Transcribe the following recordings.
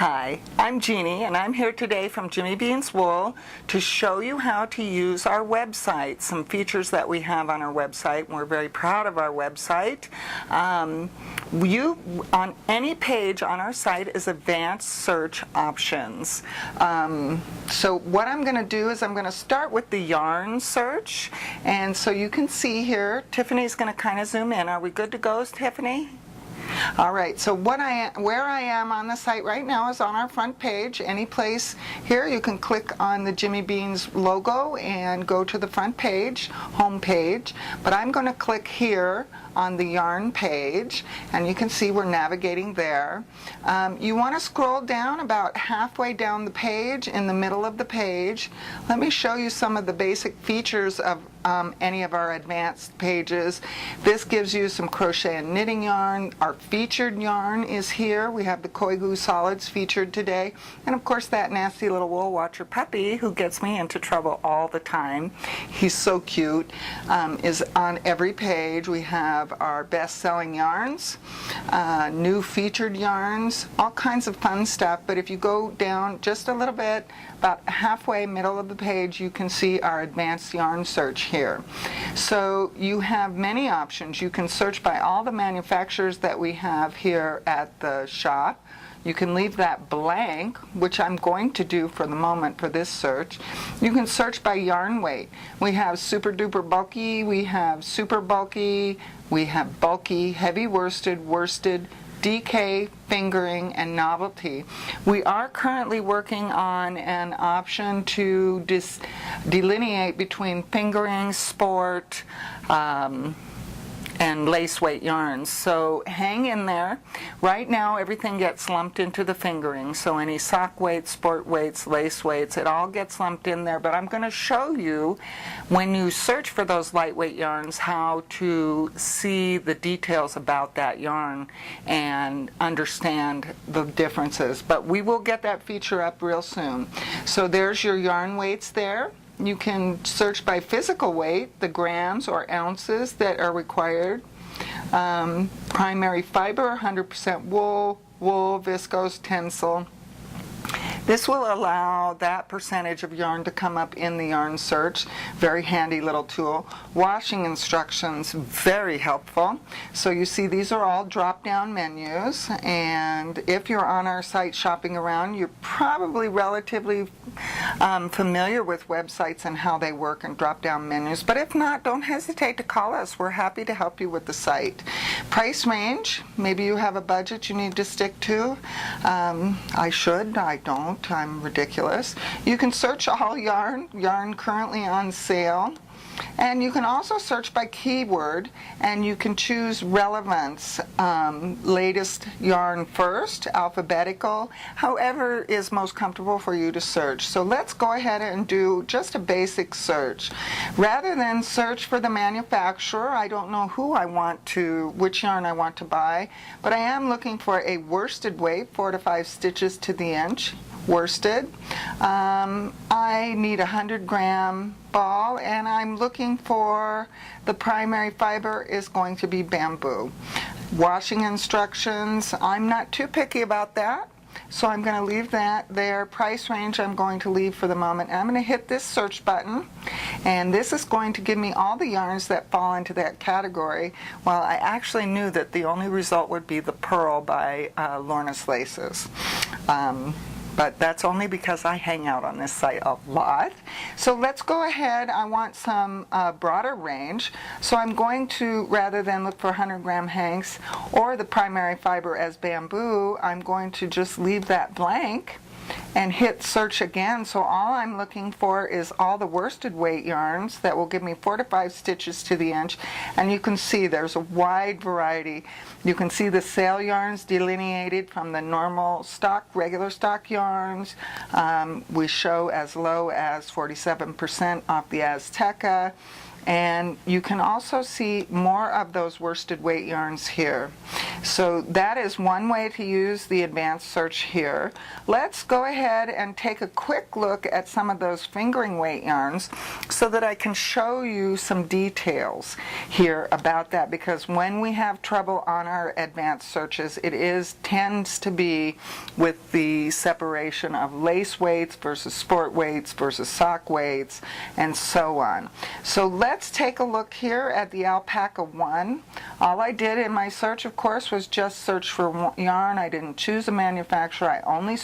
Hi, I'm Jeannie and I'm here today from Jimmy Beans Wool to show you how to use our website, some features that we have on our website. We're very proud of our website. On any page on our site is advanced search options. So what I'm going to do is I'm going to start with the yarn search, and so you can see here, Tiffany's going to kind of zoom in. Are we good to go, Tiffany? All right, so where I am on the site right now is on our front page. Any place here, you can click on the Jimmy Beans logo and go to the front page, home page. But I'm going to click here on the yarn page, and you can see we're navigating there. You want to scroll down about halfway down the page, in the middle of the page. Let me show you some of the basic features of any of our advanced pages. This gives you some crochet and knitting yarn. Our featured yarn is here. We have the Koigu Solids featured today, and of course that nasty little wool watcher puppy who gets me into trouble all the time. He's so cute. Is on every page. We have our best-selling yarns, new featured yarns, all kinds of fun stuff. But if you go down just a little bit, about halfway middle of the page, you can see our advanced yarn search here. So you have many options. You can search by all the manufacturers that we have here at the shop. You can leave that blank, which I'm going to do for the moment for this search. You can search by yarn weight. We have super duper bulky, we have super bulky, we have bulky, heavy worsted, worsted, DK, fingering, and novelty. We are currently working on an option to delineate between fingering, sport, and lace weight yarns. So hang in there. Right now everything gets lumped into the fingering. So any sock weights, sport weights, lace weights, it all gets lumped in there. But I'm going to show you when you search for those lightweight yarns how to see the details about that yarn and understand the differences. But we will get that feature up real soon. So there's your yarn weights there. You can search by physical weight, the grams or ounces that are required. Primary fiber, 100% wool, viscose, tencel. This will allow that percentage of yarn to come up in the yarn search. Very handy little tool. Washing instructions, very helpful. So you see these are all drop-down menus, and if you're on our site shopping around, you're probably relatively familiar with websites and how they work and drop-down menus. But if not, don't hesitate to call us. We're happy to help you with the site. Price range, maybe you have a budget you need to stick to. I don't. I'm ridiculous. You can search all yarn currently on sale. And you can also search by keyword, and you can choose relevance, latest yarn first, alphabetical, however is most comfortable for you to search. So let's go ahead and do just a basic search. Rather than search for the manufacturer, I don't know which yarn I want to buy, but I am looking for a worsted weight, 4 to 5 stitches to the inch. Worsted. I need a 100-gram ball, and I'm looking for the primary fiber is going to be bamboo. Washing instructions, I'm not too picky about that, so I'm going to leave that there. Price range I'm going to leave for the moment. I'm going to hit this search button, and this is going to give me all the yarns that fall into that category. Well, I actually knew that the only result would be the Pearl by Lorna's Laces. But that's only because I hang out on this site a lot. So let's go ahead. I want some broader range. So I'm going to, rather than look for 100-gram hanks or the primary fiber as bamboo, I'm going to just leave that blank and hit search again. So all I'm looking for is all the worsted weight yarns that will give me 4 to 5 stitches to the inch. And you can see there's a wide variety. You can see the sale yarns delineated from the normal stock, regular stock yarns. We show as low as 47% off the Azteca. And you can also see more of those worsted weight yarns here. So that is one way to use the advanced search here. Let's go ahead and take a quick look at some of those fingering weight yarns so that I can show you some details here about that, because when we have trouble on our advanced searches, it tends to be with the separation of lace weights versus sport weights versus sock weights and so on. So let's take a look here at the Alpaca 1. All I did in my search, of course, was just search for yarn. I didn't choose a manufacturer. I only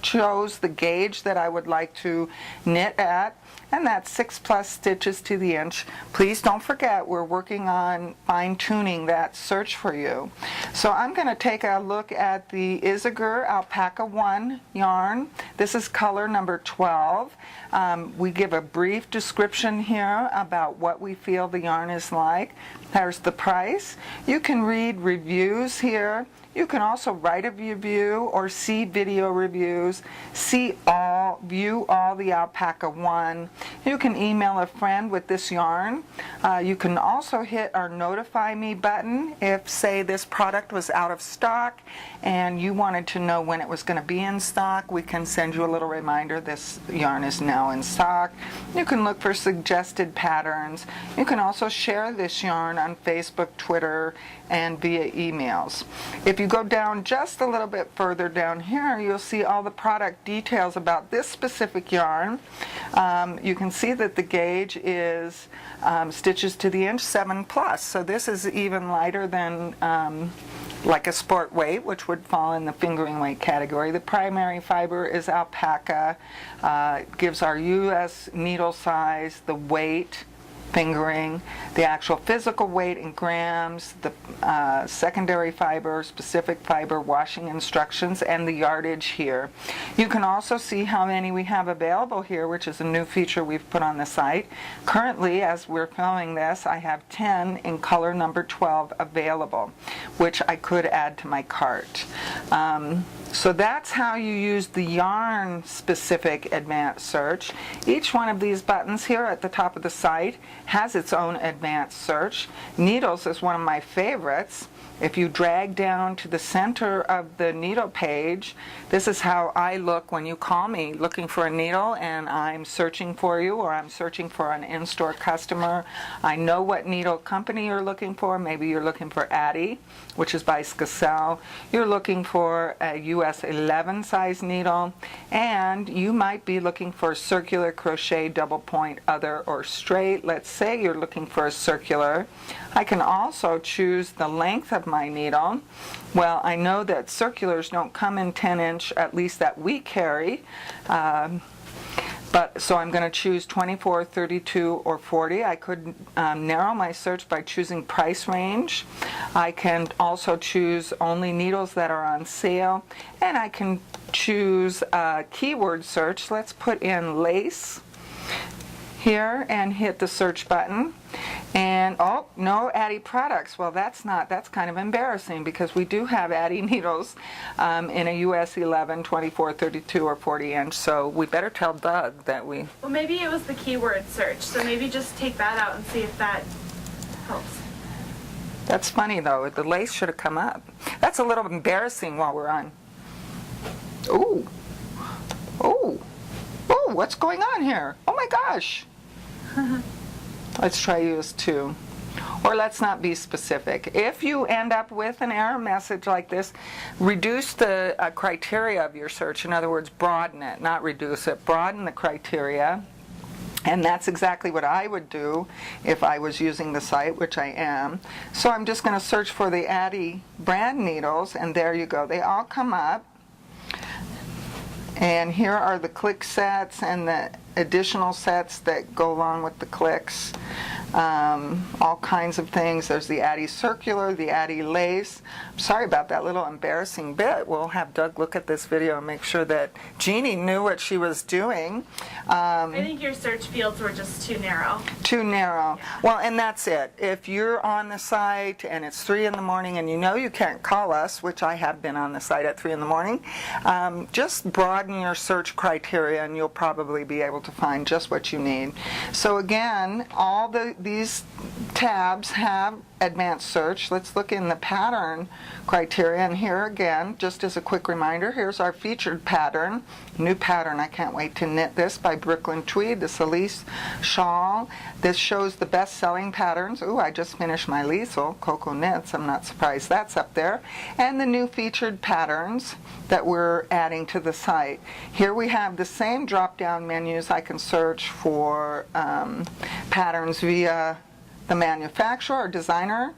chose the gauge that I would like to knit at, and that's 6+ stitches to the inch. Please don't forget, we're working on fine-tuning that search for you. So I'm going to take a look at the Isager Alpaca 1 yarn. This is color number 12. We give a brief description here about what we feel the yarn is like. There's the price. You can read reviews here. You can also write a review or see video reviews, view all the Alpaca 1. You can email a friend with this yarn. You can also hit our notify me button if, say, this product was out of stock and you wanted to know when it was going to be in stock. We can send you a little reminder this yarn is now in stock. You can look for suggested patterns. You can also share this yarn on Facebook, Twitter, and via emails. If you go down just a little bit further down here, you'll see all the product details about this specific yarn. You can see that the gauge is stitches to the inch 7+. So this is even lighter than like a sport weight, which would fall in the fingering weight category. The primary fiber is alpaca. It gives our US needle size, the weight, fingering, the actual physical weight in grams, the secondary fiber, specific fiber, washing instructions, and the yardage here. You can also see how many we have available here, which is a new feature we've put on the site. Currently, as we're filming this, I have 10 in color number 12 available, which I could add to my cart. So that's how you use the yarn-specific advanced search. Each one of these buttons here at the top of the site has its own advanced search. Needles is one of my favorites. If you drag down to the center of the needle page, this is how I look when you call me looking for a needle and I'm searching for you, or I'm searching for an in-store customer. I know what needle company you're looking for. Maybe you're looking for Addy, which is by Skacel. You're looking for a US 11 size needle, and you might be looking for circular, crochet, double point, other, or straight. Let's say you're looking for a circular. I can also choose the length of my needle. Well, I know that circulars don't come in 10-inch, at least that we carry. So I'm going to choose 24, 32, or 40. I could narrow my search by choosing price range. I can also choose only needles that are on sale. And I can choose keyword search. Let's put in lace here and hit the search button. And oh, no Addy products. Well, that's kind of embarrassing, because we do have Addy needles in a US 11, 24, 32, or 40 inch. So we better tell Doug that we... Well, maybe it was the keyword search. So maybe just take that out and see if that helps. That's funny, though. The lace should have come up. That's a little embarrassing while we're on. Ooh. Ooh. Ooh, what's going on here? Oh my gosh. Let's try US 2. Or let's not be specific. If you end up with an error message like this, reduce the criteria of your search. In other words, broaden it, not reduce it. Broaden the criteria. And that's exactly what I would do if I was using the site, which I am. So I'm just going to search for the Addy brand needles, and there you go. They all come up. And here are the click sets and the additional sets that go along with the clicks. All kinds of things. There's the Addy circular, the Addy lace. I'm sorry about that little embarrassing bit. We'll have Doug look at this video and make sure that Jeanne knew what she was doing. I think your search fields were just too narrow. Too narrow. Yeah. Well, and that's it. If you're on the site and it's 3 in the morning and you know you can't call us, which I have been on the site at 3 in the morning, just broaden your search criteria and you'll probably be able to find just what you need. So again, all the these tabs have advanced search. Let's look in the pattern criteria, and here again, just as a quick reminder, here's our featured pattern, new pattern. I can't wait to knit this, by Brooklyn Tweed, the Celeste shawl. This shows the best-selling patterns. Ooh, I just finished my Liesel, Coco Knits. I'm not surprised that's up there. And the new featured patterns that we're adding to the site. Here we have the same drop-down menus. I can search for patterns via the manufacturer or designer.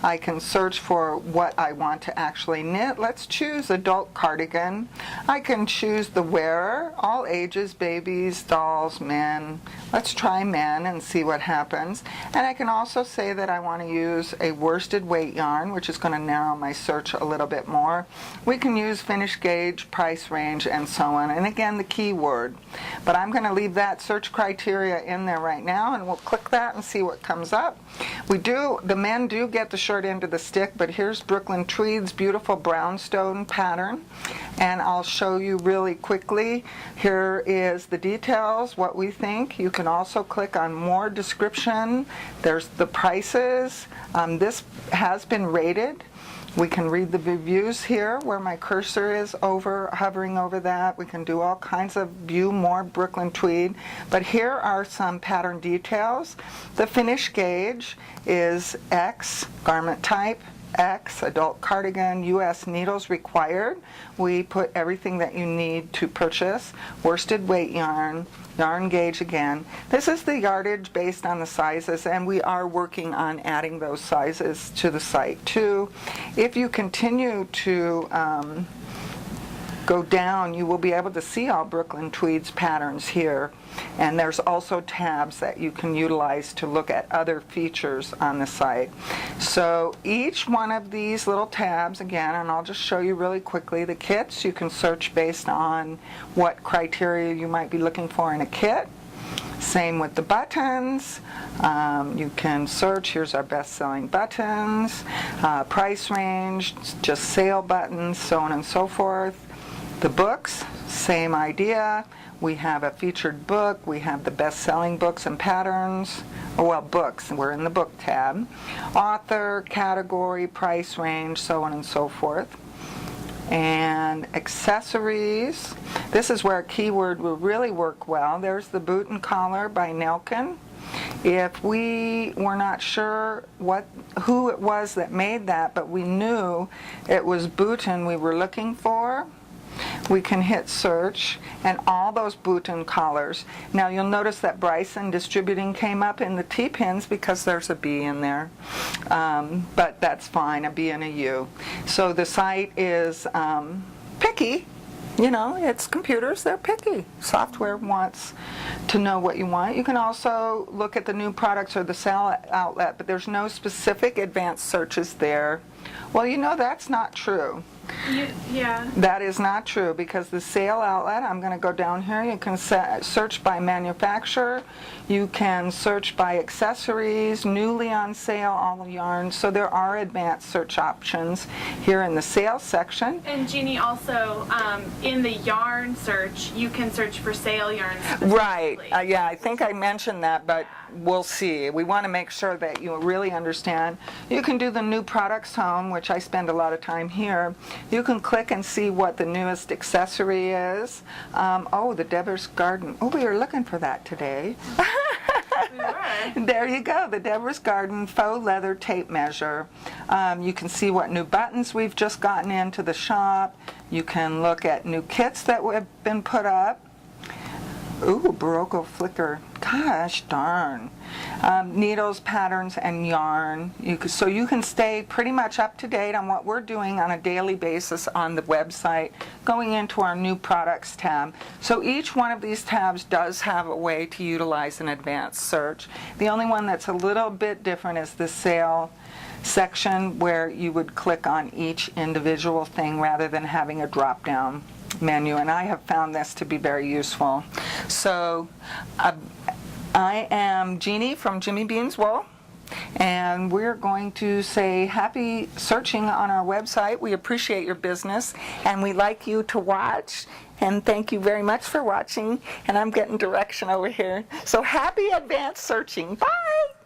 I can search for what I want to actually knit. Let's choose adult cardigan. I can choose the wearer, all ages, babies, dolls, men. Let's try men and see what happens. And I can also say that I want to use a worsted weight yarn, which is going to narrow my search a little bit more. We can use finish gauge, price range, and so on. And again, the keyword. But I'm going to leave that search criteria in there right now, and we'll click that and see what comes up. The men do get the short end of the stick, but here's Brooklyn Tweed's beautiful brownstone pattern, and I'll show you really quickly. Here is the details, what we think. You can also click on more description. There's the prices. This has been rated. We can read the reviews here where my cursor is hovering over that. We can do all kinds of view more Brooklyn Tweed. But here are some pattern details. The finish gauge is X, garment type, X, adult cardigan, U.S. needles required. We put everything that you need to purchase. Worsted weight yarn, yarn gauge again. This is the yardage based on the sizes, and we are working on adding those sizes to the site too. If you continue to go down, you will be able to see all Brooklyn Tweed's patterns here. And there's also tabs that you can utilize to look at other features on the site. So each one of these little tabs, again, and I'll just show you really quickly, the kits, you can search based on what criteria you might be looking for in a kit. Same with the buttons. You can search, here's our best-selling buttons, price range, just sale buttons, so on and so forth. The books, same idea. We have a featured book. We have the best-selling books and patterns. Oh, well, books. We're in the book tab. Author, category, price range, so on and so forth. And accessories. This is where a keyword will really work well. There's the boot and collar by Nelkin. If we were not sure who it was that made that, but we knew it was Bouton we were looking for, we can hit search, and all those Bouton collars. Now you'll notice that Bryson Distributing came up in the T-pins because there's a B in there, but that's fine, a B and a U. So the site is picky. You know, it's computers, they're picky. Software wants to know what you want. You can also look at the new products or the sale outlet, but there's no specific advanced searches there. Well, you know, that's not true. Yeah. That is not true, because the sale outlet, I'm going to go down here, you can search by manufacturer, you can search by accessories, newly on sale, all the yarns, so there are advanced search options here in the sales section. And Jeannie, also in the yarn search, you can search for sale yarns. Right, yeah, I think I mentioned that, but we'll see. We want to make sure that you really understand. You can do the new products home, which I spend a lot of time here. You can click and see what the newest accessory is. Oh, the Deborah's Garden. Oh, we were looking for that today. We were. There you go, the Deborah's Garden faux leather tape measure. You can see what new buttons we've just gotten into the shop. You can look at new kits that have been put up. Ooh, Barocco Flicker. Gosh darn. Needles, patterns, and yarn. So you can stay pretty much up to date on what we're doing on a daily basis on the website, going into our new products tab. So each one of these tabs does have a way to utilize an advanced search. The only one that's a little bit different is the sale section, where you would click on each individual thing rather than having a drop-down menu, and I have found this to be very useful. So I am Jeannie from Jimmy Bean's Wool, and we're going to say happy searching on our website. We appreciate your business, and we like you to watch, and thank you very much for watching. And I'm getting direction over here. So happy advanced searching. Bye!